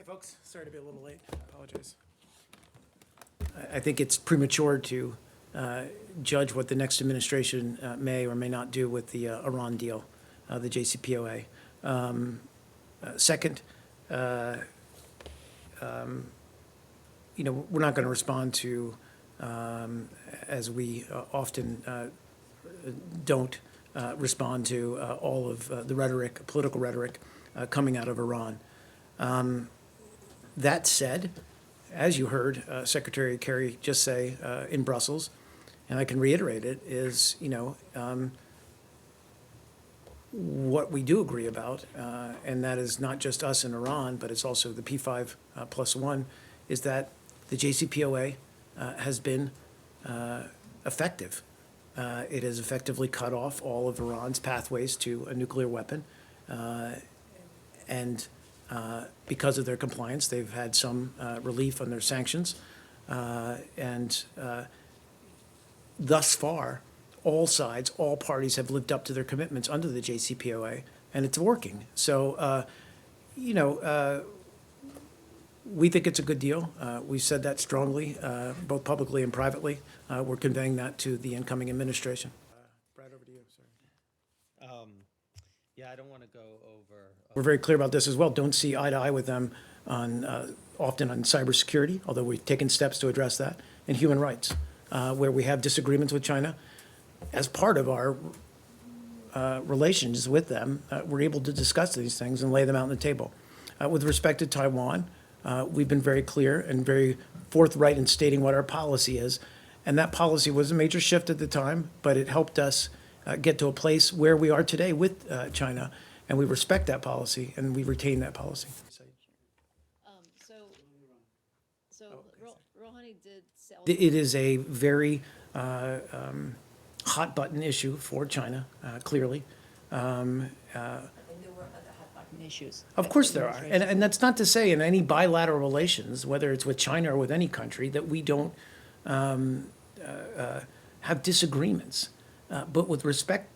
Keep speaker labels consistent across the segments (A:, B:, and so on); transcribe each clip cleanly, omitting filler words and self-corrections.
A: Hey, folks, sorry to be a little late. I apologize. I think it's premature to judge what the next administration may or may not do with the Iran deal, the JCPOA. Second, we're not going to respond to, as we often don't respond to all of the rhetoric, political rhetoric coming out of Iran. That said, as you heard Secretary Kerry just say in Brussels, and I can reiterate it, is, what we do agree about, and that is not just us in Iran, but it's also the P5+1, is that the JCPOA has been effective. It has effectively cut off all of Iran's pathways to a nuclear weapon, and because of their compliance, they've had some relief on their sanctions, and thus far, all sides, all parties have lived up to their commitments under the JCPOA, and it's working. So, we think it's a good deal. We've said that strongly, both publicly and privately. We're conveying that to the incoming administration. Brad, over to you. Sorry.
B: Yeah, I don't want to go over.
A: We're very clear about this as well. Don't see eye to eye with them on often on cybersecurity, although we've taken steps to address that, and human rights, where we have disagreements with China. As part of our relations with them, we're able to discuss these things and lay them out on the table. With respect to Taiwan, we've been very clear and very forthright in stating what our policy is. And that policy was a major shift at the time, but it helped us get to a place where we are today with China. And we respect that policy, and we retain that policy.
C: Rouhani did sell.
A: It is a very hot button issue for China, clearly.
C: And there were other hot button issues.
A: Of course there are. And that's not to say in any bilateral relations, whether it's with China or with any country, that we don't have disagreements. But with respect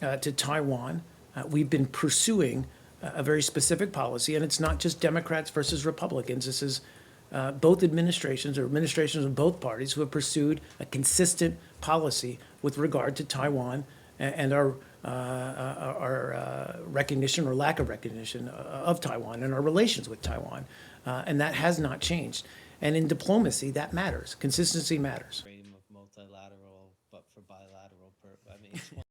A: to Taiwan, we've been pursuing a very specific policy, and it's not just Democrats versus Republicans. This is both administrations or administrations of both parties who have pursued a consistent policy with regard to Taiwan and our recognition or lack of recognition of Taiwan and our relations with Taiwan. And that has not changed. And in diplomacy, that matters. Consistency matters.